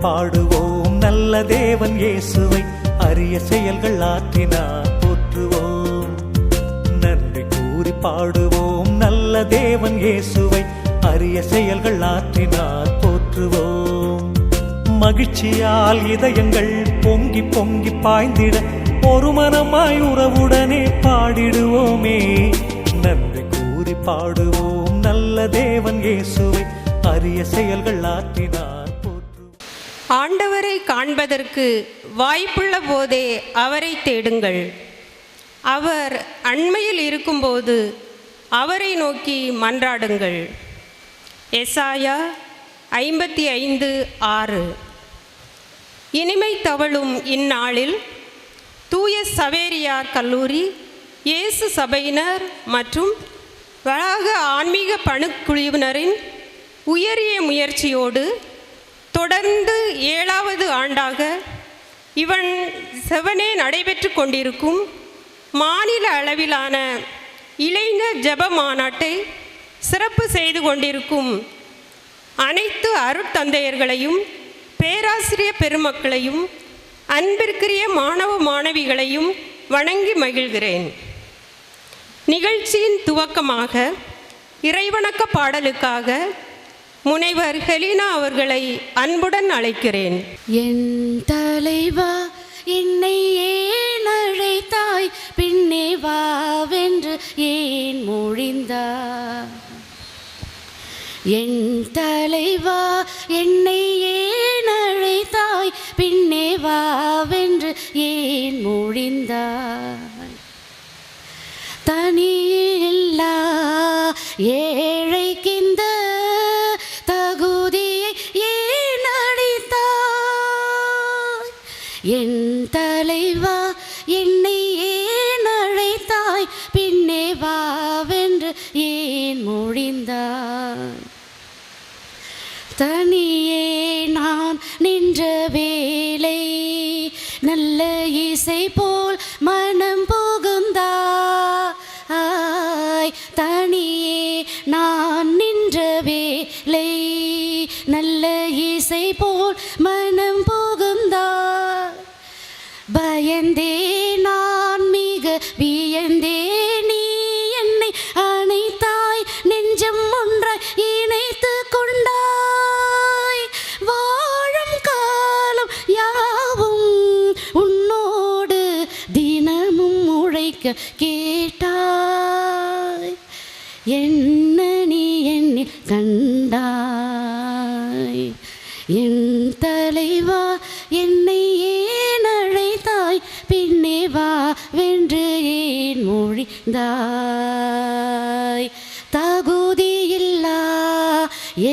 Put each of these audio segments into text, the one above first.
பாடுவோம் நல்ல தேவன் இயேசுவை, அரிய செயல்கள் ஆற்றினார் போற்றுவோம். நன்றி கூறி பாடுவோம் நல்ல தேவன் இயேசுவை, அரிய செயல்கள் ஆற்றினார் போற்றுவோம். மகிழ்ச்சியால் இதயங்கள் பொங்கி பொங்கி பாய்ந்திட ஒரு மனமாய் உறவுடனே பாடிடுவோமே. நன்றி கூறி பாடுவோம் நல்ல தேவன் இயேசுவை, அரிய செயல்கள் ஆற்றினார் போற்றுவோம். ஆண்டவரை காண்பதற்கு வாய்ப்புள்ள போதே அவரை தேடுங்கள். அவர் அண்மையில் இருக்கும்போது அவரை நோக்கி மன்றாடுங்கள். எசாயா 55:6. இனிமை தவழும் இந்நாளில் தூய சவேரியார் கல்லூரி, இயேசு சபையினர் மற்றும் வளாக ஆன்மீக பணிக்குழுவினரின் உயரிய முயற்சியோடு தொடர்ந்து 7வது ஆண்டாக இவன் செவனே நடைபெற்று கொண்டிருக்கும் மாநில அளவிலான இளைஞர் ஜெப மாநாட்டை சிறப்பு செய்து கொண்டிருக்கும் அனைத்து அருட்தந்தையர்களையும் பேராசிரியர் பெருமக்களையும் அன்பிற்குரிய மாணவ மாணவிகளையும் வணங்கி மகிழ்கிறேன். நிகழ்ச்சியின் துவக்கமாக இறைவணக்க பாடலுக்காக முனைவர் ஹெலினா அவர்களை அன்புடன் அழைக்கிறேன். என் தலைவா என்னை ஏன் அழைத்தாய், பின்னே வாவென்று ஏன் மொழிந்தாய். என் தலைவா என்னை ஏன் அழைத்தாய், பின்னே வாவென்று ஏன் மொழிந்தாய். தனியில்லா ஏழைக்கிந்த தகுதியை ஏன் அளித்தாய். என் தலைவா என்னை ஏன் அழைத்தாய், பின்னே வாவென்று ஏன் மொழிந்தாய். தனியே நான் நின்ற வேளை நல்ல இசை போல் மனம் புகுந்தாய். தனியே நான் நின்ற வேளை நல்ல இசை போல் மனம் புகுந்தாய். பயந்தே நான் மிக வியந்தே நீ என்னை அணைத்தாய், நெஞ்சம் ஒன்றாய் இணைத்து கொண்டாய். வாழும் காலம் யாவும் உன்னோடு தினமும் உழைக்க கேட்டாய். என்ன நீ என்னில் கண்டாய். என் தலைவா என்னை ஏன் அழைத்தாய், பின்னே வா வென்று ஏன் மொழிந்தாய். தகுதியில்லா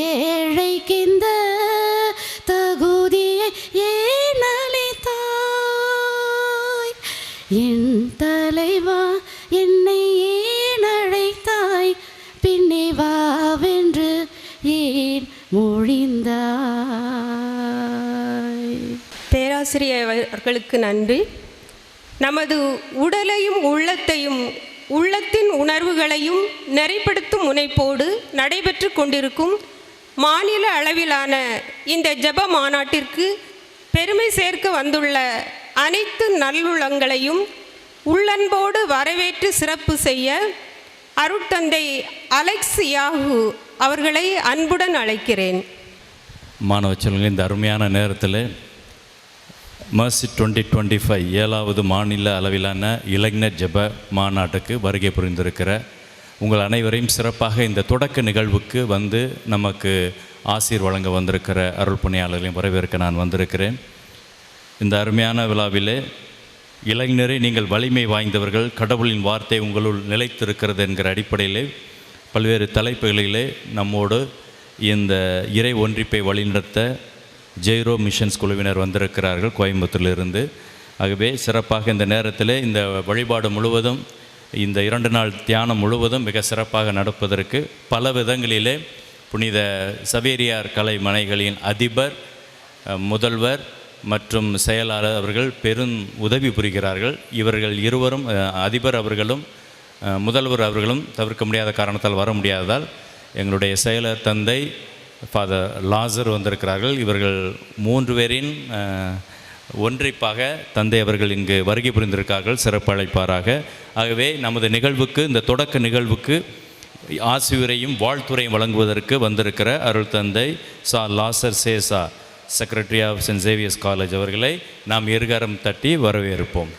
ஏழைக்கிந்த தகுதியை ஏன் அளித்தாய். என் தலைவா என்னை ஏன் அழைத்தாய், பின்னே வா வென்று ஏன் மொழிந்தாய். பேராசிரியர்களுக்கு நன்றி. நமது உடலையும் உள்ளத்தையும் உள்ளத்தின் உணர்வுகளையும் நெறிப்படுத்தும் முனைப்போடு நடைபெற்று கொண்டிருக்கும் மாநில அளவிலான இந்த ஜெப மாநாட்டிற்கு பெருமை சேர்க்க வந்துள்ள அனைத்து நல்லுள்ளங்களையும் உள்ளன்போடு வரவேற்று சிறப்பு செய்ய அருட்தந்தை அலெக்ஸ் யாகு அவர்களை அன்புடன் அழைக்கிறேன். மாணவ செல்வங்கள், இந்த அருமையான நேரத்தில் மர்சி 2025 7வது மாநில அளவிலான இளைஞர் ஜெப மாநாட்டுக்கு வருகை புரிந்திருக்கிற உங்கள் அனைவரையும் சிறப்பாக இந்த தொடக்க நிகழ்வுக்கு வந்து நமக்கு ஆசீர் வழங்க வந்திருக்கிற அருள் பணியாளர்களையும் வரவேற்க நான் வந்திருக்கிறேன். இந்த அருமையான விழாவிலே இளைஞரை நீங்கள் வலிமை வாய்ந்தவர்கள், கடவுளின் வார்த்தை உங்களுள் நிலைத்திருக்கிறது என்கிற அடிப்படையிலே பல்வேறு தலைப்புகளிலே நம்மோடு இந்த இறை ஒன்றிப்பை வழிநடத்த ஜெய்ரோ மிஷன்ஸ் குழுவினர் வந்திருக்கிறார்கள் கோயம்புத்தூரிலிருந்து. ஆகவே சிறப்பாக இந்த நேரத்தில் இந்த வழிபாடு முழுவதும், இந்த 2 நாள் தியானம் முழுவதும் மிக சிறப்பாக நடப்பதற்கு பல விதங்களிலே புனித சவேரியார் கலை மனைகளின் அதிபர், முதல்வர் மற்றும் செயலாளர் அவர்கள் பெரும் உதவி புரிகிறார்கள். இவர்கள் இருவரும், அதிபர் அவர்களும் முதல்வர் அவர்களும் தவிர்க்க முடியாத காரணத்தால் வர முடியாததால் எங்களுடைய செயலர் தந்தை ஃபாதர் லாசர் வந்திருக்கிறார்கள். இவர்கள் 3 பேரின் ஒன்றிப்பாக தந்தை அவர்கள் இங்கு வருகை புரிந்திருக்கார்கள் சிறப்பு அழைப்பாராக. ஆகவே நமது நிகழ்வுக்கு, இந்த தொடக்க நிகழ்வுக்கு ஆசியுரையும் வாழ்த்துரையும் வழங்குவதற்கு வந்திருக்கிற அருள் தந்தை சா லாசர் சேசா, secretary of Saint Xavier's college அவர்களை நாம் இருகரம் தட்டி வரவேற்போம்.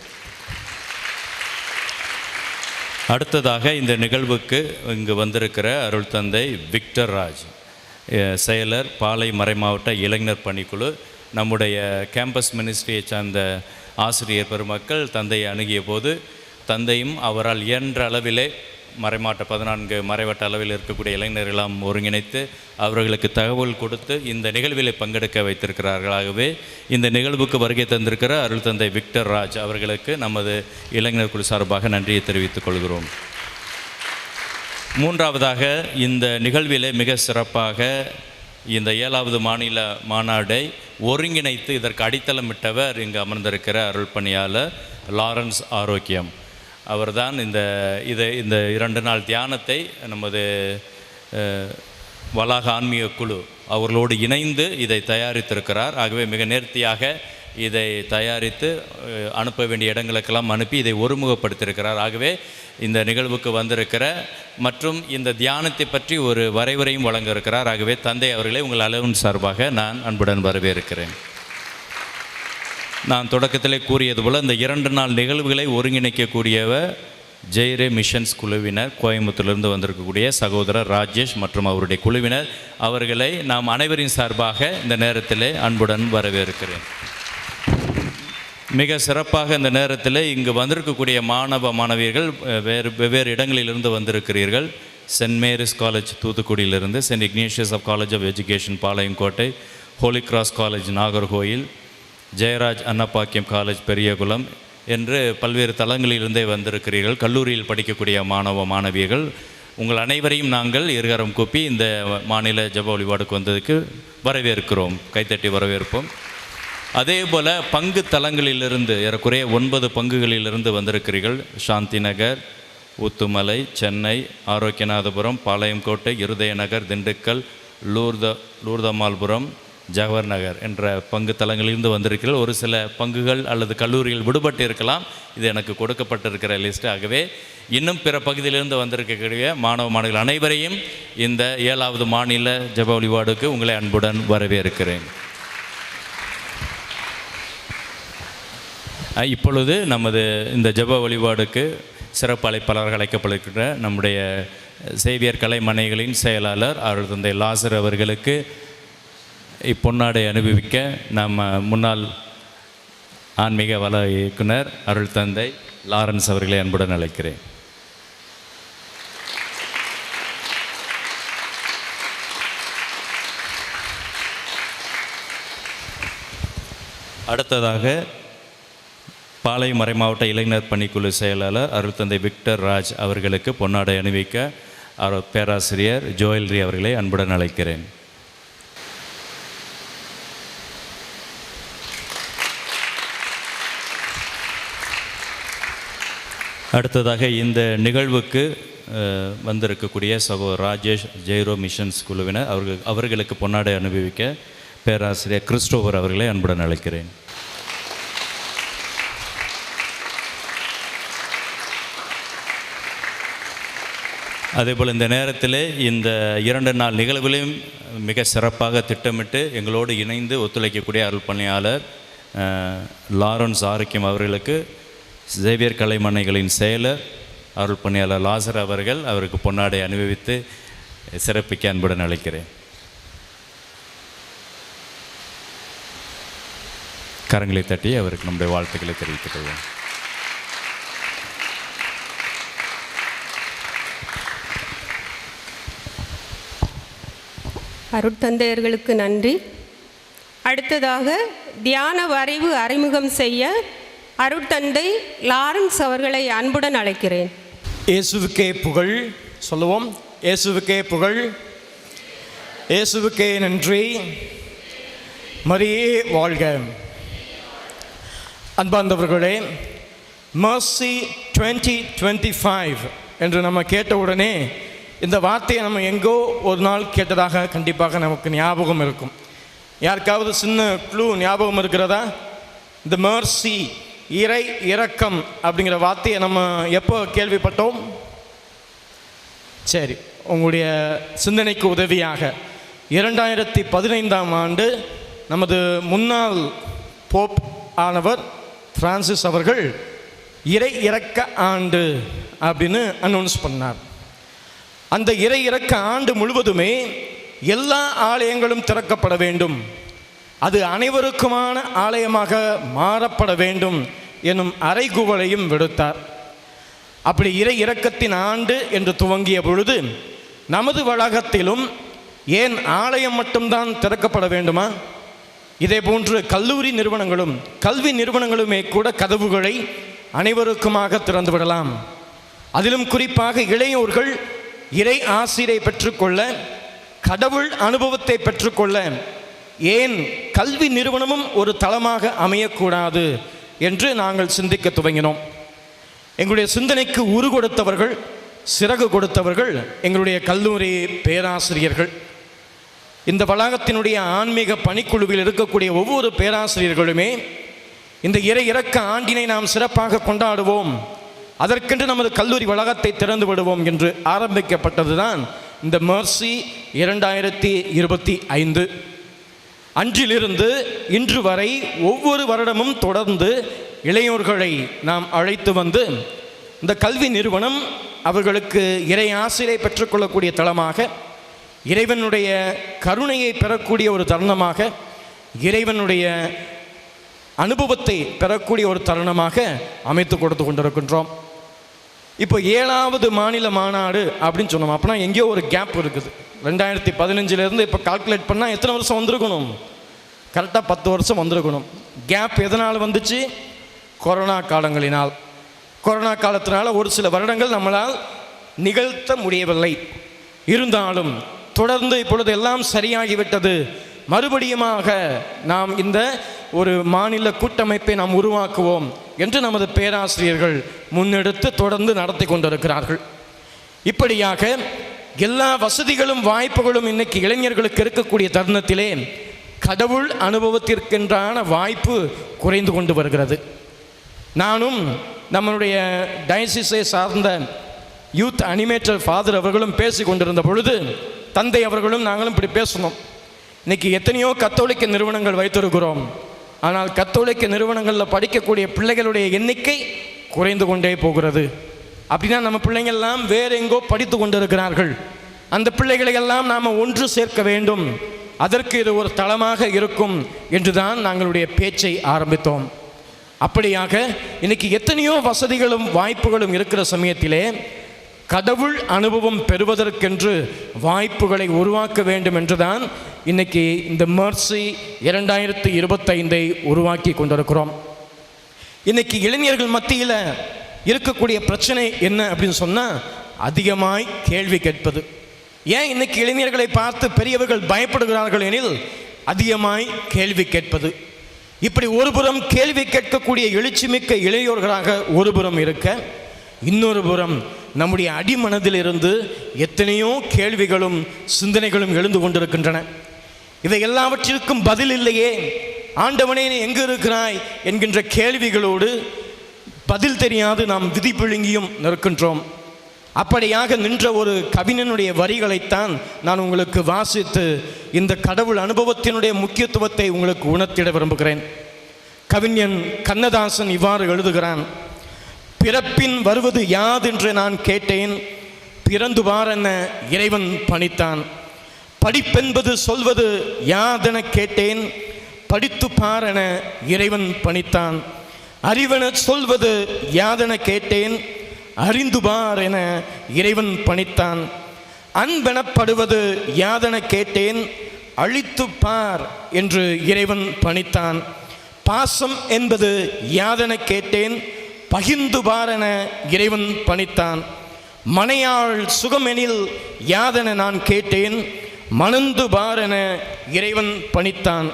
அடுத்ததாக இந்த நிகழ்வுக்கு இங்கு வந்திருக்கிற அருள் தந்தை விக்டர் ராஜ், செயலர், பாளை மறைமாவட்ட இளைஞர் பணிக்குழு. நம்முடைய கேம்பஸ் மினிஸ்ட்ரியை சார்ந்த ஆசிரியர் பெருமக்கள் தந்தையை அணுகிய போது தந்தையும் அவரால் இயன்ற அளவிலே மறைமாவட்ட 14 மறைவட்ட அளவில் இருக்கக்கூடிய இளைஞர்களெல்லாம் ஒருங்கிணைத்து அவர்களுக்கு தகவல் கொடுத்து இந்த நிகழ்வில் பங்கெடுக்க வைத்திருக்கிறார்கள். ஆகவே இந்த நிகழ்வுக்கு வருகை தந்திருக்கிற அருள் தந்தை விக்டர் ராஜ் அவர்களுக்கு நமது இளைஞர் குழு சார்பாக நன்றியை தெரிவித்துக் கொள்கிறோம். மூன்றாவதாக இந்த நிகழ்விலே மிக சிறப்பாக இந்த 7வது மாநில மாநாடை ஒருங்கிணைத்து இதற்கு அடித்தளமிட்டவர் இங்கு அமர்ந்திருக்கிற அருள் பணியாளர் லாரன்ஸ் ஆரோக்கியம் அவர்தான் இந்த 2 நாள் தியானத்தை நமது வளாக ஆன்மீக குழு அவர்களோடு இணைந்து இதை தயாரித்திருக்கிறார். ஆகவே மிக நேர்த்தியாக இதை தயாரித்து அனுப்ப வேண்டிய இடங்களுக்கெல்லாம் அனுப்பி இதை ஒருமுகப்படுத்தியிருக்கிறார். ஆகவே இந்த நிகழ்வுக்கு வந்திருக்கிற மற்றும் இந்த தியானத்தை பற்றி ஒரு வரைவுரையும் வழங்க இருக்கிறார். ஆகவே தந்தை அவர்களை உங்கள் அளவின் சார்பாக நான் அன்புடன் வரவேற்கிறேன். நான் தொடக்கத்திலே கூறியது போல் இந்த 2 நாள் நிகழ்வுகளை ஒருங்கிணைக்கக்கூடியவர் ஜெய்ரே மிஷன்ஸ் குழுவினர், கோயம்புத்தூரிலிருந்து வந்திருக்கக்கூடிய சகோதரர் ராஜேஷ் மற்றும் அவருடைய குழுவினர். அவர்களை நாம் அனைவரின் சார்பாக இந்த நேரத்திலே அன்புடன் வரவேற்கிறேன். மிக சிறப்பாக இந்த நேரத்தில் இங்கு வந்திருக்கக்கூடிய மாணவ மாணவியர்கள் வெவ்வேறு இடங்களிலிருந்து வந்திருக்கிறீர்கள். சென்ட் மேரிஸ் காலேஜ் தூத்துக்குடியிலிருந்து, Saint Ignatius of college of education Palayamkottai, Holy Cross college Nagercoil, Jeyaraj Annapackiam college Periyakulam என்று பல்வேறு தளங்களிலிருந்தே வந்திருக்கிறீர்கள். கல்லூரியில் படிக்கக்கூடிய மாணவ மாணவியர்கள் உங்கள் அனைவரையும் நாங்கள் இருகரம் கூப்பி இந்த மாநில ஜெப வழிபாடுக்கு வந்ததுக்கு வரவேற்கிறோம். கைத்தட்டி வரவேற்போம். அதே போல் பங்கு தலங்களிலிருந்து ஏறக்குறைய 9 பங்குகளிலிருந்து வந்திருக்கிறீர்கள். சாந்தி நகர், ஊத்துமலை, சென்னை, ஆரோக்கியநாதபுரம், பாளையங்கோட்டை, இருதய நகர், திண்டுக்கல், லூர்தமால்புரம், ஜவஹர் நகர் என்ற பங்கு தலங்களிலிருந்து வந்திருக்கிறீர்கள். ஒரு சில பங்குகள் அல்லது கல்லூரிகள் விடுபட்டு இருக்கலாம். இது எனக்கு கொடுக்கப்பட்டிருக்கிற லிஸ்ட். ஆகவே இன்னும் பிற பகுதியிலிருந்து வந்திருக்கக்கூடிய மாணவ மாணவிகள் அனைவரையும் இந்த 7வது மாநில ஜெப வழிபாடுக்கு உங்களை அன்புடன் வரவேற்கிறேன். இப்பொழுது நமது இந்த ஜெப வழிபாடுக்கு சிறப்பு அழைப்பாளர்கள் அழைக்கப்படுகின்ற நம்முடைய சேவியர் கலைமனைகளின் செயலாளர் அருள் தந்தை லாசர் அவர்களுக்கு இப்பொன்னாடை அனுபவிக்க நம்ம முன்னாள் ஆன்மீக வள இயக்குனர் அருள் தந்தை லாரன்ஸ் அவர்களை அன்புடன் அழைக்கிறேன். அடுத்ததாக பாளை மறைமாவட்ட இளைஞர் பணிக்குழு செயலாளர் அருள் தந்தை விக்டர் ராஜ் அவர்களுக்கு பொன்னாடை அணிவிக்க பேராசிரியர் ஜோயல்ரி அவர்களை அன்புடன் அழைக்கிறேன். அடுத்ததாக இந்த நிகழ்வுக்கு வந்திருக்கக்கூடிய சகோதரர் ராஜேஷ், ஜெய்ரோ மிஷன்ஸ் குழுவினர் அவர்களுக்கு பொன்னாடை அனுபவிக்க பேராசிரியர் கிறிஸ்டோபர் அவர்களை அன்புடன் அழைக்கிறேன். அதேபோல் இந்த நேரத்தில் இந்த 2 நாள் நிகழ்வுகளையும் மிக சிறப்பாக திட்டமிட்டு எங்களோடு இணைந்து ஒத்துழைக்கக்கூடிய அருள் பணியாளர் லாரன்ஸ் ஆரோக்கியம் அவர்களுக்கு சேவியர் கலைமனைகளின் செயலர் அருள் பணியாளர் லாசர் அவருக்கு பொன்னாடை அனுபவித்து சிறப்பிக்க அன்புடன் அழைக்கிறேன். கரங்களை தட்டி அவருக்கு நம்முடைய வாழ்த்துக்களை தெரிவித்துக் கொள்வோம். அருட்தந்தையர்களுக்கு நன்றி. அடுத்ததாக தியான வரைவு அறிமுகம் செய்ய அருட்தந்தை லாரன்ஸ் அவர்களை அன்புடன் அழைக்கிறேன். இயேசுவுக்கே புகழ் சொல்லுவோம். இயேசுவுக்கே புகழ், இயேசுவுக்கே நன்றி, மரியே வாழ்க. அன்பார்ந்தவர்களே, மர்சி 2025 என்று நம்ம கேட்ட உடனே இந்த வார்த்தையை நம்ம எங்கோ ஒரு நாள் கேட்டதாக கண்டிப்பாக நமக்கு ஞாபகம் இருக்கும். யாருக்காவது சின்ன க்ளூ ஞாபகம் இருக்கிறதா? த மர்சி, இறை இரக்கம் அப்படிங்கிற வார்த்தையை நம்ம எப்போ கேள்விப்பட்டோம்? சரி, உங்களுடைய சிந்தனைக்கு உதவியாக 2015ஆம் ஆண்டு நமது முன்னாள் போப் ஆனவர் பிரான்சிஸ் அவர்கள் இறை இரக்க ஆண்டு அப்படின்னு அனௌன்ஸ் பண்ணார். அந்த இறை இரக்க ஆண்டு முழுவதுமே எல்லா ஆலயங்களும் திறக்கப்பட வேண்டும், அது அனைவருக்குமான ஆலயமாக மாறப்பட வேண்டும் எனும் அறைகூவலையும் விடுத்தார். அப்படி இறை இரக்கத்தின் ஆண்டு என்று துவங்கிய பொழுது நமது வளாகத்திலும் ஏன் ஆலயம் மட்டும்தான் திறக்கப்பட வேண்டுமா? இதே போன்று கல்லூரி நிறுவனங்களும் கல்வி நிறுவனங்களுமே கூட கதவுகளை அனைவருக்குமாக திறந்து விடலாம். அதிலும் குறிப்பாக இளையோர்கள் இறை ஆசிரை பெற்றுக்கொள்ள, கடவுள் அனுபவத்தை பெற்றுக்கொள்ள ஏன் கல்வி நிறுவனமும் ஒரு தளமாக அமையக்கூடாது என்று நாங்கள் சிந்திக்க துவங்கினோம். எங்களுடைய சிந்தனைக்கு உரு கொடுத்தவர்கள், சிறகு கொடுத்தவர்கள் எங்களுடைய கல்லூரி பேராசிரியர்கள். இந்த வளாகத்தினுடைய ஆன்மீக பணிக்குழுவில் இருக்கக்கூடிய ஒவ்வொரு பேராசிரியர்களுமே இந்த இறை இரக்க ஆண்டினை நாம் சிறப்பாக கொண்டாடுவோம், அதற்கென்று நமது கல்லூரி வளாகத்தை திறந்து விடுவோம் என்று ஆரம்பிக்கப்பட்டது தான் இந்த மர்சி 2025. அன்றிலிருந்து இன்று வரை ஒவ்வொரு வருடமும் தொடர்ந்து இளையோர்களை நாம் அழைத்து வந்து இந்த கல்வி நிறுவனம் அவர்களுக்கு இறை ஆசிரியை பெற்றுக்கொள்ளக்கூடிய தளமாக, இறைவனுடைய கருணையை பெறக்கூடிய ஒரு தருணமாக, இறைவனுடைய அனுபவத்தை பெறக்கூடிய ஒரு தருணமாக அமைத்து கொடுத்து கொண்டிருக்கின்றோம். இப்போ 7வது மாநில மாநாடு அப்படின்னு சொன்னோம். அப்படின்னா எங்கேயோ ஒரு கேப் இருக்குது. 2015 இப்போ கால்குலேட் பண்ணால் எத்தனை வருஷம் வந்திருக்கணும்? கரெக்டாக 10 வருஷம் வந்திருக்கணும். கேப் எதனால் வந்துச்சு? கொரோனா காலங்களினால். கொரோனா காலத்தினால ஒரு சில வருடங்கள் நம்மளால் நிகழ்த்த முடியவில்லை. இருந்தாலும் தொடர்ந்து இப்பொழுது எல்லாம் சரியாகிவிட்டது, மறுபடியுமாக நாம் இந்த ஒரு மாநில கூட்டமைப்பை நாம் உருவாக்குவோம் என்று நமது பேராசிரியர்கள் முன்னெடுத்து தொடர்ந்து நடத்தி கொண்டிருக்கிறார்கள். இப்படியாக எல்லா வசதிகளும் வாய்ப்புகளும் இன்னைக்கு இளைஞர்களுக்கு இருக்கக்கூடிய தருணத்திலே கடவுள் அனுபவத்திற்கென்றான வாய்ப்பு குறைந்து கொண்டு வருகிறது. நானும் நம்மளுடைய டயசிஸை சார்ந்த யூத் அனிமேட்டர் ஃபாதர் அவர்களும் பேசி கொண்டிருந்த பொழுது தந்தை அவர்களும் நாங்களும் இப்படி பேசணும். இன்றைக்கி எத்தனையோ கத்தோலிக்க நிறுவனங்கள் வைத்திருக்கிறோம், ஆனால் கத்தோலிக்க நிறுவனங்களில் படிக்கக்கூடிய பிள்ளைகளுடைய எண்ணிக்கை குறைந்து கொண்டே போகிறது. அப்படின்னா நம்ம பிள்ளைங்கள்லாம் வேறு எங்கோ படித்து கொண்டிருக்கிறார்கள். அந்த பிள்ளைகளையெல்லாம் நாம் ஒன்று சேர்க்க வேண்டும், அதற்கு இது ஒரு தளமாக இருக்கும் என்று தான் நாங்களுடைய பேச்சை ஆரம்பித்தோம். அப்படியாக இன்னைக்கு எத்தனையோ வசதிகளும் வாய்ப்புகளும் இருக்கிற சமயத்திலே கடவுள் அனுபவம் பெறுவதற்கென்று வாய்ப்புகளை உருவாக்க வேண்டும் என்றுதான் இன்னைக்கு இந்த மர்சி 2025 உருவாக்கி கொண்டிருக்கிறோம். இன்னைக்கு இளைஞர்கள் மத்தியில் இருக்கக்கூடிய பிரச்சனை என்ன அப்படின்னு சொன்னால் அதிகமாய் கேள்வி கேட்பது. ஏன் இன்னைக்கு இளைஞர்களை பார்த்து பெரியவர்கள் பயப்படுகிறார்கள் எனில் அதிகமாய் கேள்வி கேட்பது. இப்படி ஒருபுறம் கேள்வி கேட்கக்கூடிய எழுச்சிமிக்க இளையோர்களாக ஒருபுறம் இருக்க, இன்னொரு புறம் நம்முடைய அடிமனதிலிருந்து எத்தனையோ கேள்விகளும் சிந்தனைகளும் எழுந்து கொண்டிருக்கின்றன. இவை எல்லாவற்றிற்கும் பதில் இல்லையே, ஆண்டவனே நீ எங்கு இருக்கிறாய் என்கின்ற கேள்விகளோடு பதில் தெரியாது நாம் விதி பிழுங்கியும் நிற்கின்றோம். அப்படியாக நின்ற ஒரு கவிஞனுடைய வரிகளைத்தான் நான் உங்களுக்கு வாசித்து இந்த கடவுள் அனுபவத்தினுடைய முக்கியத்துவத்தை உங்களுக்கு உணர்த்திட விரும்புகிறேன். கவிஞன் கண்ணதாசன் இவ்வாறு எழுதுகிறான்: பிறப்பின் வருவது யாதென்று நான் கேட்டேன், பிறந்து பாரென இறைவன் பணித்தான். படிப்பென்பது சொல்வது யாதென கேட்டேன், படித்து பாரென இறைவன் பணித்தான். அறிவென சொல்வது யாதென கேட்டேன், அறிந்து பார் என இறைவன் பணித்தான். அன்பெனப்படுவது யாதென கேட்டேன், அழித்து பார் என்று இறைவன் பணித்தான். பாசம் என்பது யாதென கேட்டேன், பகிர்ந்து பார் என இறைவன் பணித்தான். மனையாள் சுகமெனில் யாதென நான் கேட்டேன், மணந்து பார் என இறைவன் பணித்தான்.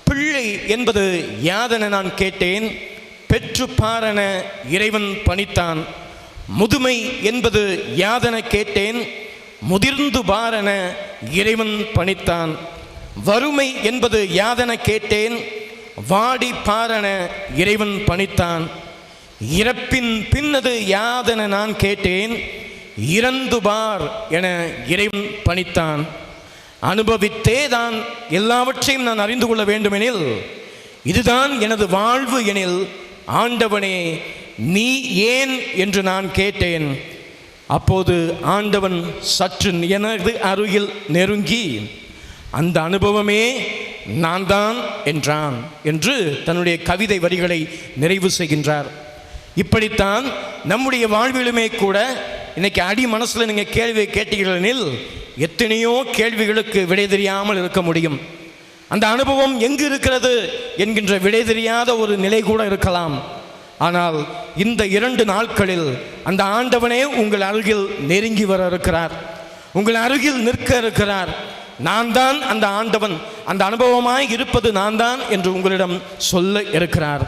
பிள்ளை என்பது யாதென நான் கேட்டேன், பெற்று பார் என இறைவன் பணித்தான். முதுமை என்பது யாதென கேட்டேன், முதிர்ந்து பாரென இறைவன் பணித்தான். வறுமை என்பது யாதென கேட்டேன், வாடி பாரென இறைவன் பணித்தான். இறப்பின் பின்னது யாதென நான் கேட்டேன், இறந்து பார் என இறைவன் பணித்தான். அனுபவித்தே தான் எல்லாவற்றையும் நான் அறிந்து கொள்ள வேண்டுமெனில், இதுதான் எனது வாழ்வு எனில், ஆண்டவனே நீ ஏன் என்று நான் கேட்டேன். அப்போது ஆண்டவன் சற்று எனது அருகில் நெருங்கி, அந்த அனுபவமே நான் தான் என்றான் என்று தன்னுடைய கவிதை வரிகளை நிறைவு செய்கின்றார். இப்படித்தான் நம்முடைய வாழ்விலுமே கூட இன்னைக்கு அடி மனசில் நீங்கள் கேள்வியை கேட்டீர்களெனில் எத்தனையோ கேள்விகளுக்கு விடை தெரியாமல் இருக்க முடியும். அந்த அனுபவம் எங்கு இருக்கிறது என்கின்ற விடை தெரியாத ஒரு நிலை கூட இருக்கலாம். ஆனால் இந்த 2 நாட்களில் அந்த ஆண்டவனே உங்கள் அருகில் நெருங்கி வர இருக்கிறார், உங்கள் அருகில் நிற்க இருக்கிறார். நான் தான் அந்த ஆண்டவன், அந்த அனுபவமாய் இருப்பது நான் தான் என்று உங்களிடம் சொல்ல இருக்கிறார்.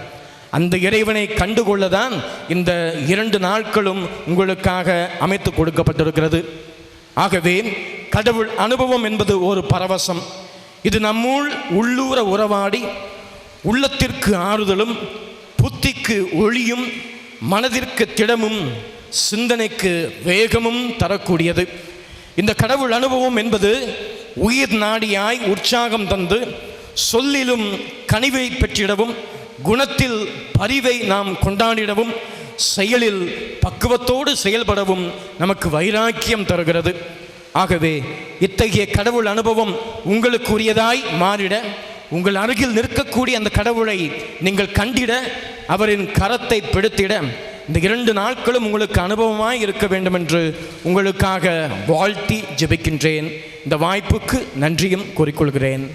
அந்த இறைவனை கண்டுகொள்ளதான் இந்த 2 நாட்களும் உங்களுக்காக அமைத்து கொடுக்கப்பட்டிருக்கிறது. ஆகவே கடவுள் அனுபவம் என்பது ஒரு பரவசம். இது நம்முள் உள்ளூர உறவாடி உள்ளத்திற்கு ஆறுதலும், புத்திக்கு ஒளியும், மனதிற்கு திடமும், சிந்தனைக்கு வேகமும் தரக்கூடியது. இந்த கடவுள் அனுபவம் என்பது உயிர் நாடியாய் உற்சாகம் தந்து சொல்லிலும் கனிவை பெற்றிடவும், குணத்தில் பரிவை நாம் கொண்டாடிடவும், செயலில் பக்குவத்தோடு செயல்படவும் நமக்கு வைராக்கியம் தருகிறது. ஆகவே இத்தகைய கடவுள் அனுபவம் உங்களுக்குரியதாய் மாறிட, உங்கள் அருகில் நிற்கக்கூடிய அந்த கடவுளை நீங்கள் கண்டிட, அவரின் கரத்தை பிடித்திட இந்த 2 நாட்களும் உங்களுக்கு அனுபவமாய் இருக்க வேண்டும் என்று உங்களுக்காக வாழ்த்தி ஜெபிக்கின்றேன். இந்த வாய்ப்புக்கு நன்றியும் கூறிக்கொள்கிறேன்.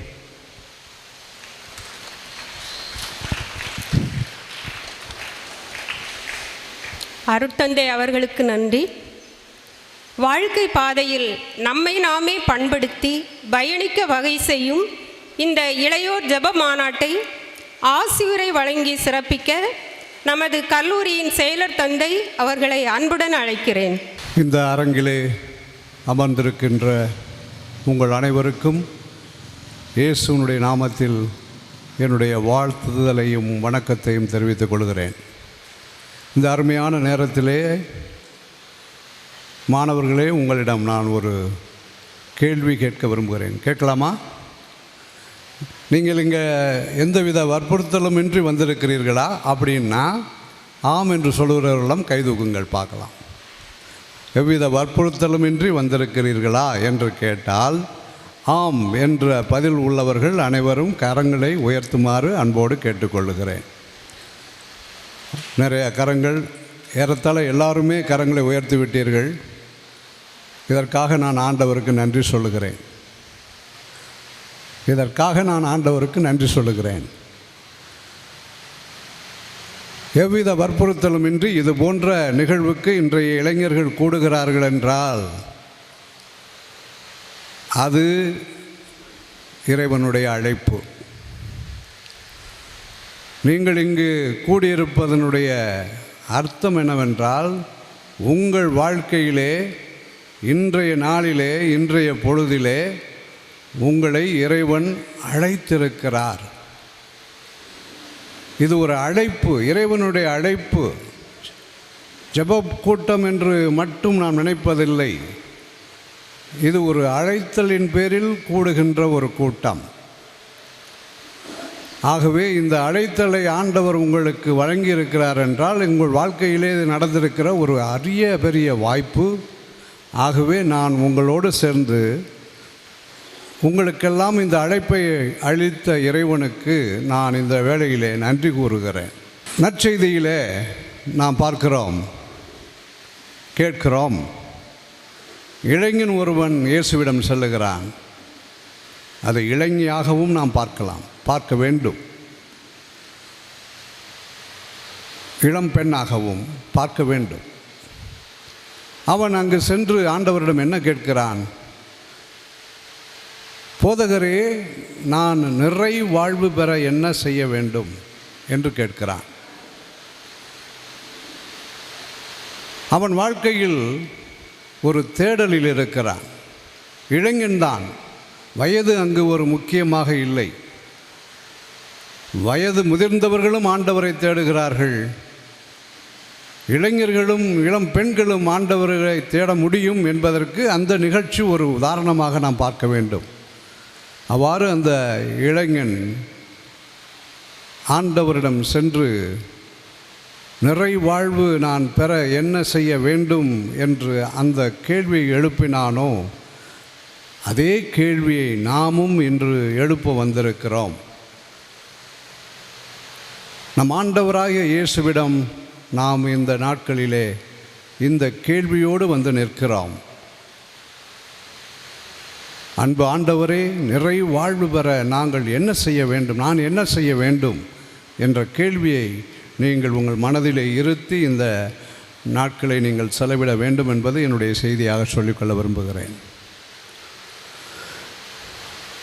அருட்தந்தை அவர்களுக்கு நன்றி. வாழ்க்கை பாதையில் நம்மை நாமே பண்படுத்தி பயணிக்க வகை செய்யும் இந்த இளையோர் ஜெப மாநாட்டை ஆசியுரை வழங்கி சிறப்பிக்க நமது கல்லூரியின் செயலர் தந்தை அவர்களை அன்புடன் அழைக்கிறேன். இந்த அரங்கிலே அமர்ந்திருக்கின்ற உங்கள் அனைவருக்கும் இயேசுவினுடைய நாமத்தில் என்னுடைய வாழ்த்துதலையும் வணக்கத்தையும் தெரிவித்துக் கொள்கிறேன். இந்த அருமையான நேரத்திலே மாணவர்களே, உங்களிடம் நான் ஒரு கேள்வி கேட்க விரும்புகிறேன். கேட்கலாமா? நீங்கள் இங்கே எந்தவித வற்புறுத்தலும் இன்றி வந்திருக்கிறீர்களா அப்படின்னா ஆம் என்று சொல்கிறவர்களும் கைதூக்குங்கள் பார்க்கலாம். எவ்வித வற்புறுத்தலும் இன்றி வந்திருக்கிறீர்களா என்று கேட்டால் ஆம் என்ற பதில் உள்ளவர்கள் அனைவரும் கரங்களை உயர்த்துமாறு அன்போடு கேட்டுக்கொள்ளுகிறேன். நிறைய கரங்கள், ஏறத்தாழ எல்லாருமே கரங்களை உயர்த்தி விட்டீர்கள். இதற்காக நான் ஆண்டவருக்கு நன்றி சொல்லுகிறேன். எவ்வித வற்புறுத்தலுமின்றி இது போன்ற நிகழ்வுக்கு இன்றைய இளைஞர்கள் கூடுகிறார்கள் என்றால் அது இறைவனுடைய அழைப்பு. நீங்கள் இங்கு கூடியிருப்பதனுடைய அர்த்தம் என்னவென்றால், உங்கள் வாழ்க்கையிலே இன்றைய நாளிலே, இன்றைய பொழுதிலே உங்களை இறைவன் அழைத்திருக்கிறார். இது ஒரு அழைப்பு, இறைவனுடைய அழைப்பு. ஜெப கூட்டம் என்று மட்டும் நாம் நினைப்பதில்லை. இது ஒரு அழைத்தலின் பேரில் கூடுகின்ற ஒரு கூட்டம். ஆகவே இந்த அழைத்தலை ஆண்டவர் உங்களுக்கு வழங்கியிருக்கிறார் என்றால் உங்கள் வாழ்க்கையிலே இது நடந்திருக்கிற ஒரு அரிய பெரிய வாய்ப்பு. ஆகவே நான் உங்களோடு சேர்ந்து உங்களுக்கெல்லாம் இந்த அழைப்பை அளித்த இறைவனுக்கு நான் இந்த வேளையிலே நன்றி கூறுகிறேன். நற்செய்தியிலே நாம் பார்க்கிறோம், கேட்கிறோம், இளைஞன் ஒருவன் இயேசுவிடம் செல்லுகிறான். அதை இளைஞியாகவும் நாம் பார்க்க வேண்டும், இளம் பெண்ணாகவும் பார்க்க வேண்டும். அவன் அங்கு சென்று ஆண்டவரிடம் என்ன கேட்கிறான்? போதகரே, நான் நிறை வாழ்வு பெற என்ன செய்ய வேண்டும் என்று கேட்கிறான். அவன் வாழ்க்கையில் ஒரு தேடலில் இருக்கிறான். இளைஞன்தான், வயது அங்கு ஒரு முக்கியமாக இல்லை. வயது முதிர்ந்தவர்களும் ஆண்டவரை தேடுகிறார்கள். இளைஞர்களும் இளம் பெண்களும் ஆண்டவர்களை தேட முடியும் என்பதற்கு அந்த நிகழ்ச்சி ஒரு உதாரணமாக நாம் பார்க்க வேண்டும். அவ்வாறு அந்த இளைஞன் ஆண்டவரிடம் சென்று நிறைவாழ்வு நான் பெற என்ன செய்ய வேண்டும் என்று அந்த கேள்வியை எழுப்பினானோ, அதே கேள்வியை நாமும் இன்று எழுப்ப வந்திருக்கிறோம். நம் ஆண்டவராகிய இயேசுவிடம் நாம் இந்த நாட்களிலே இந்த கேள்வியோடு வந்து நிற்கிறோம். அன்பு ஆண்டவரே, நிறை வாழ்வு பெற நாங்கள் என்ன செய்ய வேண்டும், நான் என்ன செய்ய வேண்டும் என்ற கேள்வியை நீங்கள் உங்கள் மனதிலே இருத்தி இந்த நாட்களை நீங்கள் செலவிட வேண்டும் என்பது என்னுடைய செய்தியாக சொல்லிக்கொள்ள விரும்புகிறேன்.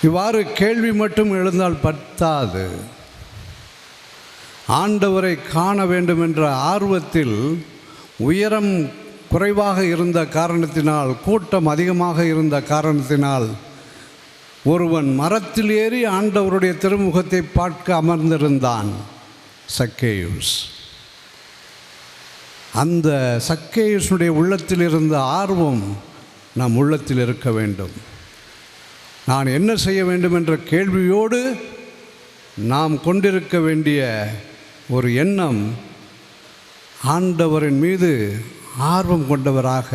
இவ்வாறு கேள்வி மட்டும் எழுந்தால் பத்தாது. ஆண்டவரை காண வேண்டும் என்ற ஆர்வத்தில் உயரம் குறைவாக இருந்த காரணத்தினால், கூட்டம் அதிகமாக இருந்த காரணத்தினால், ஒருவன் மரத்தில் ஏறி ஆண்டவருடைய திருமுகத்தை பார்க்க அமர்ந்திருந்தான், சக்கேயுஸ். அந்த சக்கேயுஸுடைய உள்ளத்தில் இருந்த ஆர்வம் நம் உள்ளத்தில் இருக்க வேண்டும். நான் என்ன செய்ய வேண்டும் என்ற கேள்வியோடு நாம் கொண்டிருக்க வேண்டிய ஒரு எண்ணம், ஆண்டவரின் மீது ஆர்வம் கொண்டவராக,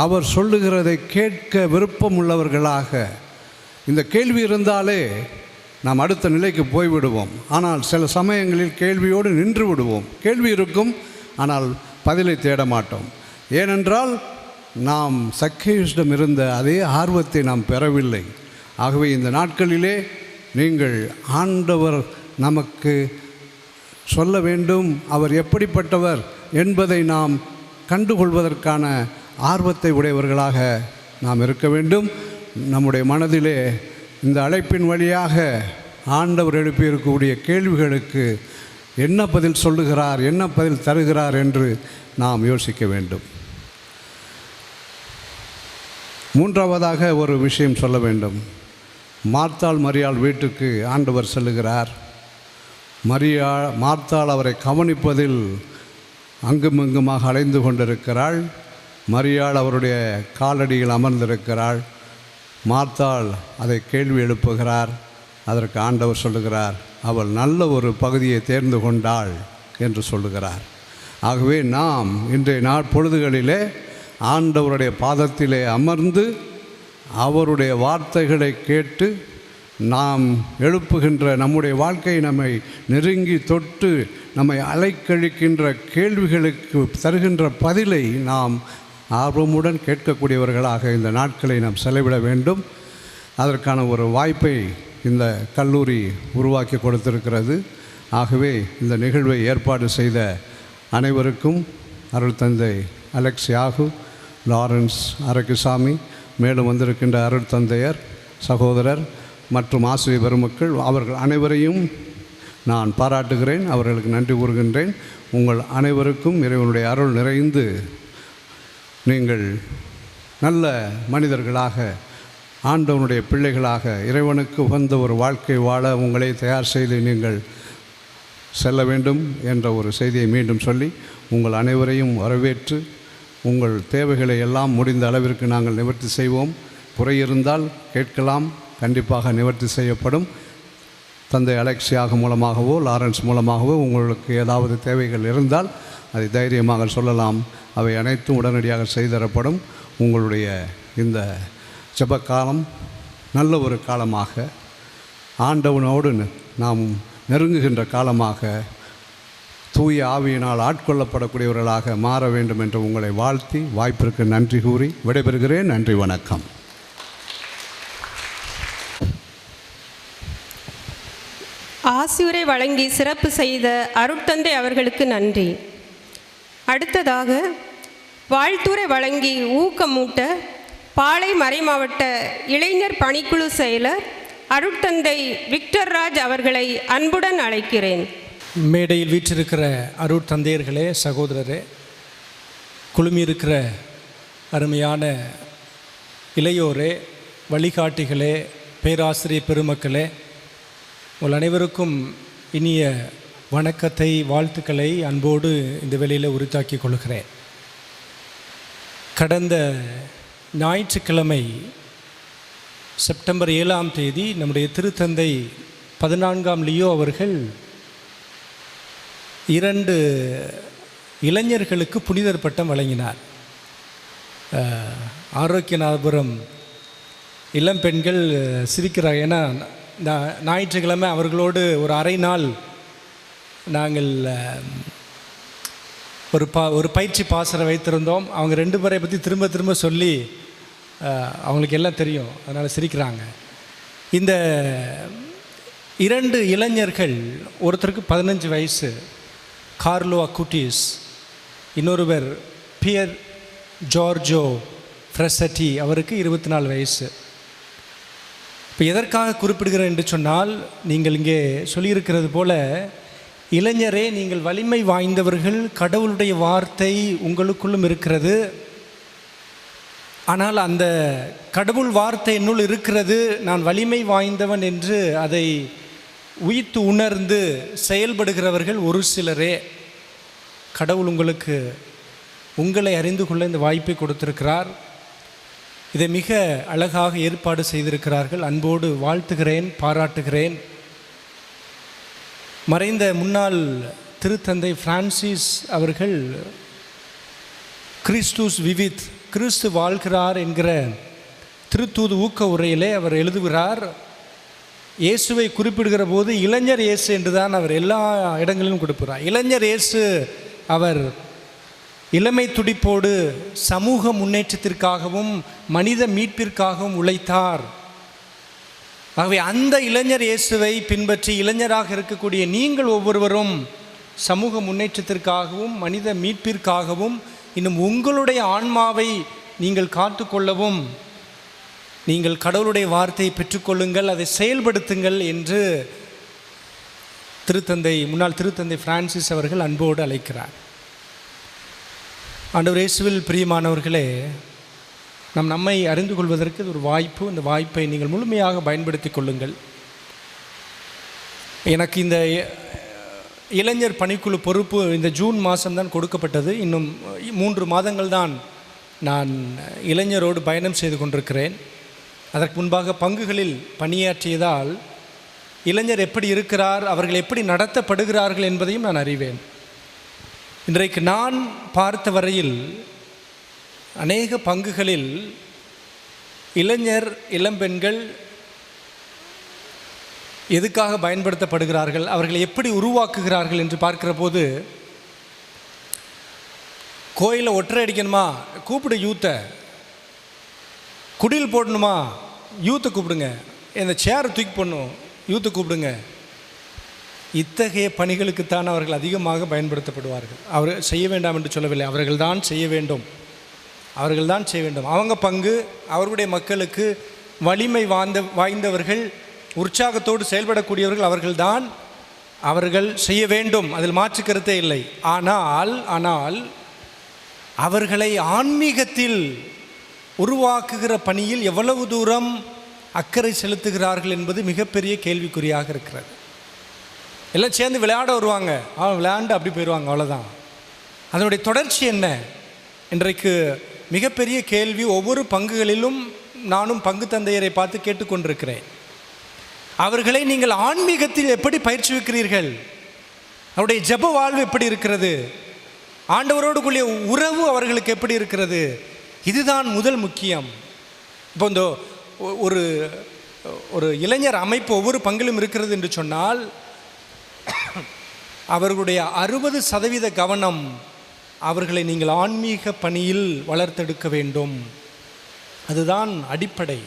அவர் சொல்லுகிறதை கேட்க விருப்பம் உள்ளவர்களாக. இந்த கேள்வி இருந்தாலே நாம் அடுத்த நிலைக்கு போய்விடுவோம். ஆனால் சில சமயங்களில் கேள்வியோடு நின்று விடுவோம். கேள்வி இருக்கும், ஆனால் பதிலை தேட மாட்டோம். ஏனென்றால் நாம் சக்கேயுஸிடம் இருந்த அதே ஆர்வத்தை நாம் பெறவில்லை. ஆகவே இந்த நாட்களிலே நீங்கள் ஆண்டவர் நமக்கு சொல்ல வேண்டும், அவர் எப்படிப்பட்டவர் என்பதை நாம் கண்டுகொள்வதற்கான ஆர்வத்தை உடையவர்களாக நாம் இருக்க வேண்டும். நம்முடைய மனதிலே இந்த அழைப்பின் வழியாக ஆண்டவர் எழுப்பியிருக்கக்கூடிய கேள்விகளுக்கு என்ன பதில் சொல்லுகிறார், என்ன பதில் தருகிறார் என்று நாம் யோசிக்க வேண்டும். மூன்றாவதாக ஒரு விஷயம் சொல்ல வேண்டும். மார்த்தாள் மரியாள் வீட்டுக்கு ஆண்டவர் செல்லுகிறார். மார்த்தாள் அவரை கவனிப்பதில் அங்குமிங்குமாக அலைந்து கொண்டிருக்கிறாள். மரியாள் அவருடைய காலடியில் அமர்ந்திருக்கிறாள். மார்த்தாள் அதை கேள்வி எழுப்புகிறார். அதற்கு ஆண்டவர் சொல்லுகிறார், அவள் நல்ல ஒரு பகுதியை தேர்ந்து கொண்டாள் என்று சொல்லுகிறார். ஆகவே நாம் இன்றைய பொழுதுகளிலே ஆண்டவருடைய பாதத்திலே அமர்ந்து அவருடைய வார்த்தைகளை கேட்டு நாம் எழுப்புகின்ற, நம்முடைய வாழ்க்கை நம்மை நெருங்கி தொட்டு நம்மை அலைக்கழிக்கின்ற கேள்விகளுக்கு தருகின்ற பதிலை நாம் ஆர்வமுடன் கேட்கக்கூடியவர்களாக இந்த நாட்களை நாம் செலவிட வேண்டும். அதற்கான ஒரு வாய்ப்பை இந்த கல்லூரி உருவாக்கி கொடுத்திருக்கிறது. ஆகவே இந்த நிகழ்வை ஏற்பாடு செய்த அனைவருக்கும் அருள் தந்தை அலெக்ஸ் யாகு, லாரன்ஸ் அரக்குசாமி, மேலும் வந்திருக்கின்ற அருள் தந்தையர், சகோதரர் மற்றும் ஆசிரியர் பெருமக்கள், அவர்கள் அனைவரையும் நான் பாராட்டுகிறேன், அவர்களுக்கு நன்றி கூறுகின்றேன். உங்கள் அனைவருக்கும் இறைவனுடைய அருள் நிறைந்து நீங்கள் நல்ல மனிதர்களாக, ஆண்டவனுடைய பிள்ளைகளாக, இறைவனுக்கு உகந்த ஒரு வாழ்க்கை வாழ உங்களை தயார் செய்து நீங்கள் செல்ல வேண்டும் என்ற ஒரு செய்தியை மீண்டும் சொல்லி உங்கள் அனைவரையும் வரவேற்று உங்கள் தேவைகளை எல்லாம் முடிந்த அளவிற்கு நாங்கள் நிவர்த்தி செய்வோம். குறை இருந்தால் கேட்கலாம், கண்டிப்பாக நிவர்த்தி செய்யப்படும். தந்தை அலெக்ஸ் யாகு மூலமாகவோ லாரன்ஸ் மூலமாகவோ உங்களுக்கு ஏதாவது தேவைகள் இருந்தால் அதை தைரியமாக சொல்லலாம். அவை அனைத்தும் உடனடியாக செய்தரப்படும். உங்களுடைய இந்த ஜெப காலம் நல்ல ஒரு காலமாக, ஆண்டவனோடு நாம் நெருங்குகின்ற காலமாக, தூய ஆவியினால் ஆட்கொள்ளப்படக்கூடியவர்களாக மாற வேண்டும் என்று உங்களை வாழ்த்தி வாய்ப்பிற்கு நன்றி கூறி விடைபெறுகிறேன். நன்றி, வணக்கம். ஆசியுரை வழங்கி சிறப்பு செய்த அருட்தந்தை அவர்களுக்கு நன்றி. அடுத்ததாக வாழ்த்துரை வழங்கி ஊக்கமூட்ட பாளை மறைமாவட்ட இளைஞர் பணிக்குழு செயலர் அருட்தந்தை விக்டர் ராஜ் அவர்களை அன்புடன் அழைக்கிறேன். மேடையில் வீற்றிருக்கிற அருட்தந்தையர்களே, சகோதரரே, குழுமியிருக்கிற அருமையான இளையோரே, வழிகாட்டிகளே, பேராசிரியர் பெருமக்களே, உங்கள் அனைவருக்கும் இனிய வணக்கத்தை, வாழ்த்துக்களை அன்போடு இந்த வேளையில் உரித்தாக்கிக் கொள்கிறேன். கடந்த ஞாயிற்றுக்கிழமை செப்டம்பர் 7ஆம் தேதி நம்முடைய திருத்தந்தை 14ஆம் லியோ அவர்கள் 2 இளைஞர்களுக்கு புனிதர் பட்டம் வழங்கினார். ஆரோக்கியநாதபுரம் இளம் பெண்கள் சிரிக்கிறார். ஏன்னா ஞாயிற்றுக்கிழமை அவர்களோடு ஒரு அரை நாள் நாங்கள் ஒரு பயிற்சி பாசறை வைத்திருந்தோம். அவங்க 2 பேரை பற்றி திரும்ப திரும்ப சொல்லி அவங்களுக்கு எல்லாம் தெரியும், அதனால் சிரிக்கிறாங்க. இந்த 2 இளைஞர்கள், ஒருத்தருக்கு 15 வயசு, கார்லோ அக்குட்டிஸ், இன்னொருவர் பியர் ஜார்ஜோ ஃப்ரெசட்டி, அவருக்கு 24 வயசு. இப்போ எதற்காக குறிப்பிடுகிறேன் என்று சொன்னால், நீங்கள் இங்கே சொல்லியிருக்கிறது போல, இளைஞரே நீங்கள் வலிமை வாய்ந்தவர்கள், கடவுளுடைய வார்த்தை உங்களுக்குள்ளும் இருக்கிறது. ஆனால் அந்த கடவுள் வார்த்தை என்னுள் இருக்கிறது, நான் வலிமை வாய்ந்தவன் என்று அதை உயிர்த்து உணர்ந்து செயல்படுகிறவர்கள் ஒரு சிலரே. கடவுள் உங்களை அறிந்து கொள்ள இந்த வாய்ப்பை கொடுத்திருக்கிறார். இதை மிக அழகாக ஏற்பாடு செய்திருக்கிறார்கள். அன்போடு வாழ்த்துகிறேன், பாராட்டுகிறேன். மறைந்த முன்னாள் திருத்தந்தை பிரான்சிஸ் அவர்கள் கிறிஸ்துஸ் விவித், கிறிஸ்து வாழ்கிறார் என்கிற திருத்தூது ஊக்க உரையிலே அவர் எழுதுகிறார். இயேசுவை குறிப்பிடுகிற போது இளைஞர் இயேசு என்று தான் அவர் எல்லா இடங்களிலும் கொடுக்கிறார். இளைஞர் இயேசு அவர் இளமை துடிப்போடு சமூக முன்னேற்றத்திற்காகவும் மனித மீட்பிற்காகவும் உழைத்தார். ஆகவே அந்த இளைஞர் இயேசுவை பின்பற்றி இளைஞராக இருக்கக்கூடிய நீங்கள் ஒவ்வொருவரும் சமூக முன்னேற்றத்திற்காகவும் மனித மீட்பிற்காகவும் இன்னும் உங்களுடைய ஆன்மாவை நீங்கள் காத்துக்கொள்ளவும் நீங்கள் கடவுளுடைய வார்த்தையை பெற்றுக்கொள்ளுங்கள், அதை செயல்படுத்துங்கள் என்று முன்னாள் திருத்தந்தை பிரான்சிஸ் அவர்கள் அன்போடு அழைக்கிறார். ஆண்டவர் இயேசுவில் பிரியமானவர்களே, நம்மை அறிந்து கொள்வதற்கு இது ஒரு வாய்ப்பு. இந்த வாய்ப்பை நீங்கள் முழுமையாக பயன்படுத்தி கொள்ளுங்கள். எனக்கு இந்த இளைஞர் பணிக்குழு பொறுப்பு இந்த ஜூன் மாதம்தான் கொடுக்கப்பட்டது. இன்னும் 3 மாதங்கள் தான் நான் இளைஞரோடு பயணம் செய்து கொண்டிருக்கிறேன். அதற்கு முன்பாக பங்குகளில் பணியாற்றியதால் இளைஞர் எப்படி இருக்கிறார், அவர்கள் எப்படி நடத்தப்படுகிறார்கள் என்பதையும் நான் அறிவேன். இன்றைக்கு நான் பார்த்த வரையில் அநேக பங்குகளில் இளம்பெண்கள் எதுக்காக பயன்படுத்தப்படுகிறார்கள், அவர்களை எப்படி உருவாக்குகிறார்கள் என்று பார்க்கிற போது, கோயிலில் ஒற்றை அடிக்கணுமா, கூப்பிடு யூத்தை. குடில் போடணுமா, யூத்தை கூப்பிடுங்க. இந்த சேரை தூக்கி போடணும், யூத்தை கூப்பிடுங்க. இத்தகைய பணிகளுக்குத்தான் அவர்கள் அதிகமாக பயன்படுத்தப்படுவார்கள். அவர் செய்ய வேண்டாம் என்று சொல்லவில்லை, அவர்கள் தான் செய்ய வேண்டும். அவங்க பங்கு, அவர்களுடைய மக்களுக்கு வலிமை வாய்ந்தவர்கள், உற்சாகத்தோடு செயல்படக்கூடியவர்கள் அவர்கள் செய்ய வேண்டும், அதில் மாற்று கருத்தே இல்லை. ஆனால் அவர்களை ஆன்மீகத்தில் உருவாக்குகிற பணியில் எவ்வளவு தூரம் அக்கறை செலுத்துகிறார்கள் என்பது மிகப்பெரிய கேள்விக்குறியாக இருக்கிறது. எல்லாம் சேர்ந்து விளையாட வருவாங்க, விளையாண்டு அப்படி போயிடுவாங்க, அவ்வளோதான். அதனுடைய தொடர்ச்சி என்ன? இன்றைக்கு மிகப்பெரிய கேள்வி ஒவ்வொரு பங்குகளிலும் நானும் பங்கு தந்தையரை பார்த்து கேட்டுக்கொண்டிருக்கிறேன். அவர்களை நீங்கள் ஆன்மீகத்தில் எப்படி பயிற்சிவிக்கிறீர்கள்? அவருடைய ஜெப வாழ்வு எப்படி இருக்கிறது? ஆண்டவரோடு கூடிய உறவு அவர்களுக்கு எப்படி இருக்கிறது? இதுதான் முதல் முக்கியம். இப்போ இந்த ஒரு இளைஞர் அமைப்பு ஒவ்வொரு பங்கிலும் இருக்கிறது என்று சொன்னால், அவர்களுடைய 60% கவனம் அவர்களை நீங்கள் ஆன்மீக பணியில் வளர்த்தெடுக்க வேண்டும். அதுதான் அடிப்படை.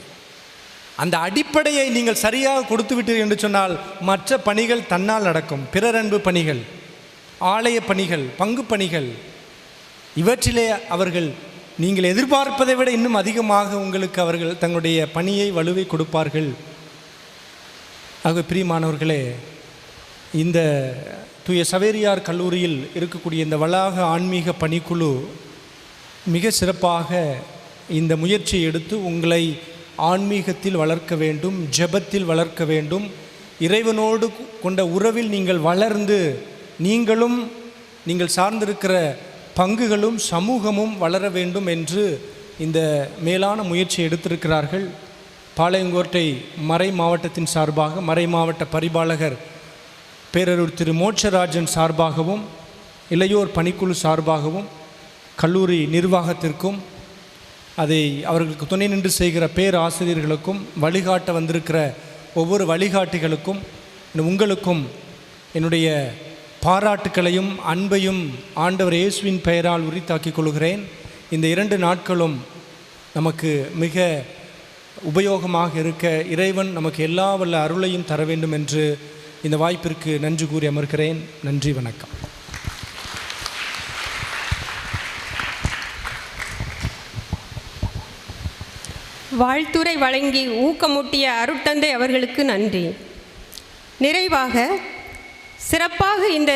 அந்த அடிப்படையை நீங்கள் சரியாக கொடுத்து விட்டீர்கள் என்று சொன்னால் மற்ற பணிகள் தன்னால் நடக்கும். பிறரன்பு பணிகள், ஆலய பணிகள், பங்கு பணிகள், இவற்றிலே அவர்கள் நீங்கள் எதிர்பார்ப்பதை விட இன்னும் அதிகமாக உங்களுக்கு அவர்கள் தங்களுடைய பணியை வலுவை கொடுப்பார்கள். ஆக பிரியமானவர்களே, இந்த தூய சவேரியார் கல்லூரியில் இருக்கக்கூடிய இந்த வளாக ஆன்மீக பணிக்குழு மிக சிறப்பாக இந்த முயற்சியை எடுத்து உங்களை ஆன்மீகத்தில் வளர்க்க வேண்டும், ஜெபத்தில் வளர்க்க வேண்டும். இறைவனோடு கொண்ட உறவில் நீங்கள் வளர்ந்து நீங்களும் நீங்கள் சார்ந்திருக்கிற பங்குகளும் சமூகமும் வளர வேண்டும் என்று இந்த மேலான முயற்சியை எடுத்திருக்கிறார்கள். பாளையங்கோட்டை மறை மாவட்டத்தின் சார்பாக மறை மாவட்ட பரிபாலகர் பேரரூர் திரு மோட்சராஜன் சார்பாகவும் இளையோர் பணிக்குழு சார்பாகவும் கல்லூரி நிர்வாகத்திற்கும் அதை அவர்களுக்கு துணை நின்று செய்கிற பேராசிரியர்களுக்கும் வழிகாட்ட வந்திருக்கிற ஒவ்வொரு வழிகாட்டிகளுக்கும் உங்களுக்கும் என்னுடைய பாராட்டுக்களையும் அன்பையும் ஆண்டவர் இயேசுவின் பெயரால் உரித்தாக்கிக் கொள்கிறேன். இந்த 2 நாட்களும் நமக்கு மிக உபயோகமாக இருக்க இறைவன் நமக்கு எல்லா வல்ல அருளையும் தர வேண்டும் என்று இந்த வாய்ப்பிற்கு நன்றி கூறி அமர்கிறேன். நன்றி, வணக்கம். வாழ்த்துரை வழங்கி ஊக்கமூட்டிய அருட்தந்தை அவர்களுக்கு நன்றி. நிறைவாக சிறப்பாக இந்த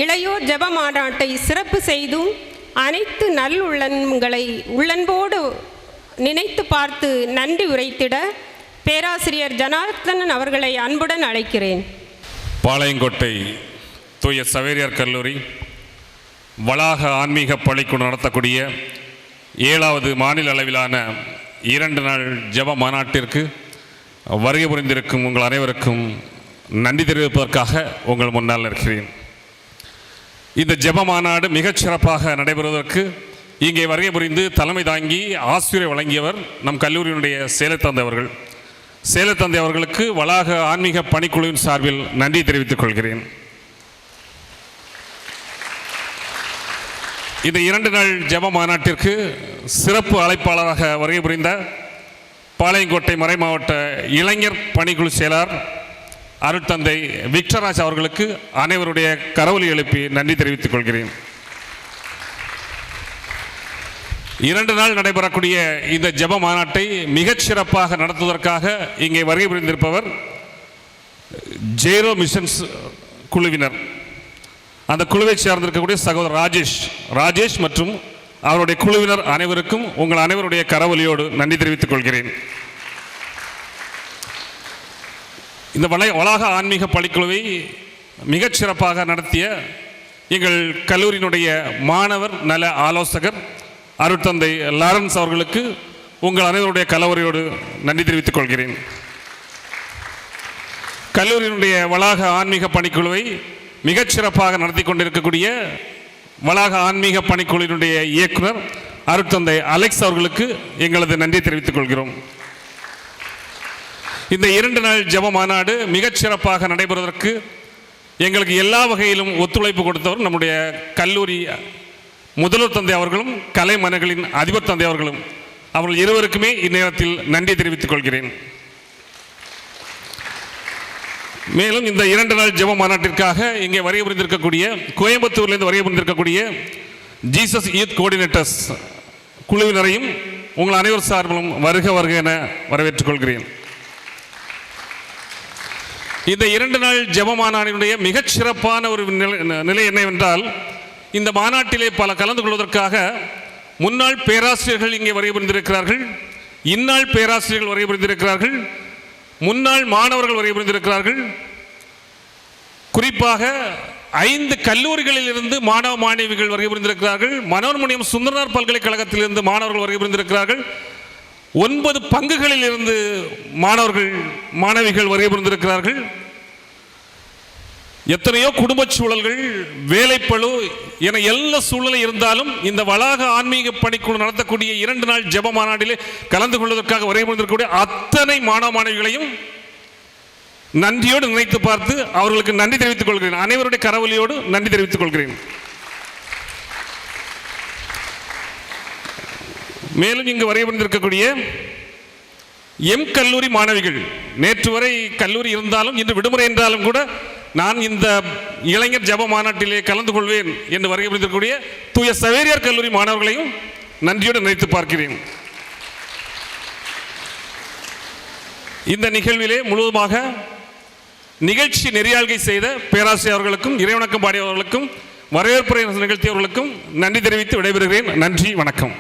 இளையோர் ஜெப மாநாட்டை சிறப்பு செய்தும் அனைத்து நல்லுள்ளங்களை உள்ளன்போடு நினைத்து பார்த்து நன்றி உரைத்திட பேராசிரியர் ஜனார்த்தனன் அவர்களை அன்புடன் அழைக்கிறேன். பாளையங்கோட்டை தூய சவேரியார் கல்லூரி வளாக ஆன்மீக பள்ளிக்குழு நடத்தக்கூடிய 7வது மாநில அளவிலான 2 நாள் ஜெப மாநாட்டிற்கு வருகை புரிந்திருக்கும் உங்கள் அனைவருக்கும் நன்றி தெரிவிப்பதற்காக உங்கள் முன்னால் இருக்கிறேன். இந்த ஜெப மாநாடு மிகச் சிறப்பாக நடைபெறுவதற்கு இங்கே வருகை புரிந்து தலைமை தாங்கி ஆசிரியர் வழங்கியவர் நம் கல்லூரியினுடைய சேலத்தந்தை அவர்கள். சேலத்தந்தை அவர்களுக்கு வளாக ஆன்மீக பணிக்குழுவின் சார்பில் நன்றி தெரிவித்துக் கொள்கிறேன். இந்த 2 நாள் ஜெப மாநாட்டிற்கு சிறப்பு அழைப்பாளராக வருகை புரிந்த பாளையங்கோட்டை மறை மாவட்ட இளைஞர் பணிக்குழு செயலாளர் அருட்தந்தை விக்டராஜ் அவர்களுக்கு அனைவருடைய கரவொலி எழுப்பி நன்றி தெரிவித்துக் கொள்கிறேன். 2 நாள் நடைபெறக்கூடிய இந்த ஜெப மாநாட்டை மிகச் சிறப்பாக நடத்துவதற்காக இங்கே வருகை புரிந்திருப்பவர் ஜேரோ மிஷன்ஸ் குழுவினர். அந்த குழுவை சார்ந்திருக்கக்கூடிய சகோதரர் ராஜேஷ் மற்றும் அவருடைய குழுவினர் அனைவருக்கும் உங்கள் அனைவருடைய கரவொலியோடு நன்றி தெரிவித்துக் கொள்கிறேன். இந்த வளாக ஆன்மீக பள்ளிக்குழுவை மிகச் சிறப்பாக நடத்திய எங்கள் கல்லூரியினுடைய மாணவர் நல ஆலோசகர் அருட்தந்தை லாரன்ஸ் அவர்களுக்கு உங்கள் அனைவருடைய கலவரையோடு நன்றி தெரிவித்துக் கொள்கிறேன். கல்லூரியினுடைய வளாக ஆன்மீக பணிக்குழுவை மிகச் சிறப்பாக நடத்தி கொண்டிருக்கக்கூடிய வளாக ஆன்மீக பணிக்குழுவினுடைய இயக்குனர் அருட்தந்தை அலெக்ஸ் அவர்களுக்கு எங்களது நன்றி தெரிவித்துக் கொள்கிறோம். இந்த 2 நாள் ஜெப மாநாடு மிகச் சிறப்பாக நடைபெறுவதற்கு எங்களுக்கு எல்லா வகையிலும் ஒத்துழைப்பு கொடுத்தவர் நம்முடைய கல்லூரி முதல்வர் தந்தை அவர்களும் கலை மனைகளின் அதிபர் தந்தை அவர்களும். அவர்கள் இருவருக்குமே இந்நேரத்தில் நன்றி தெரிவித்துக் கொள்கிறேன். மேலும் இந்த 2 நாள் ஜெப மாநாட்டிற்காக இங்கே வருகை புரிந்திருக்கக்கூடிய கோயம்புத்தூர்லேருந்து வருகை புரிந்திருக்கக்கூடிய ஜீசஸ் யூத் கோஆர்டினேட்டர்ஸ் குழுவினரையும் உங்கள் அனைவர் சார்பிலும் வருக என வரவேற்றுக் கொள்கிறேன். இந்த 2 நாள் ஜெப மாநாட்டினுடைய மிகச் சிறப்பான ஒரு நிலை என்னவென்றால், இந்த மாநாட்டிலே பல கலந்து கொள்வதற்காக முன்னாள் பேராசிரியர்கள் இங்கே வருகை புரிந்திருக்கிறார்கள், இந்நாள் பேராசிரியர்கள் வருகை புரிந்திருக்கிறார்கள், முன்னாள் மாணவர்கள் வருகை புரிந்திருக்கிறார்கள். குறிப்பாக 5 கல்லூரிகளில் இருந்து மாணவ மாணவிகள் வருகை புரிந்திருக்கிறார்கள். மனோன்மணியம் சுந்தரனார் பல்கலைக்கழகத்திலிருந்து மாணவர்கள் வருகை புரிந்திருக்கிறார்கள். 9 பங்குகளில் இருந்து மாணவர்கள் மாணவிகள் வருகை புரிந்திருக்கிறார்கள். எத்தனையோ குடும்ப சூழல்கள், வேலைப்பளு என எல்லா சூழலும் இருந்தாலும் இந்த வளாக ஆன்மீக பணிக்குழு நடத்தக்கூடிய 2 நாள் ஜெப மாநாட்டிலே கலந்து கொள்வதற்காக வருகை புரிந்திருக்கக்கூடிய அத்தனை மாணவ மாணவிகளையும் நன்றியோடு நினைத்து பார்த்து அவர்களுக்கு நன்றி தெரிவித்துக் கொள்கிறேன். அனைவருடைய கரவொலியோடு நன்றி தெரிவித்துக் கொள்கிறேன். மேலும் இங்கு வருகை புரிந்திருக்கக்கூடிய எம் கல்லூரி மாணவிகள், நேற்று வரை கல்லூரி இருந்தாலும் இன்று விடுமுறை என்றாலும் கூட நான் இந்த இளைஞர் ஜெப மாநாட்டிலே கலந்து கொள்வேன் என்று வருகை புரிந்திருக்கக்கூடிய தூய சவேரியார் கல்லூரி மாணவர்களையும் நன்றியோடு நினைத்து பார்க்கிறேன். இந்த நிகழ்விலே முழுவதுமாக நிகழ்ச்சி நெறியாள்கை செய்த பேராசிரியர் அவர்களுக்கும் இறைவணக்கம் பாடியவர்களுக்கும் வரவேற்புரை நிகழ்த்தியவர்களுக்கும் நன்றி தெரிவித்து விடைபெறுகிறேன். நன்றி, வணக்கம்.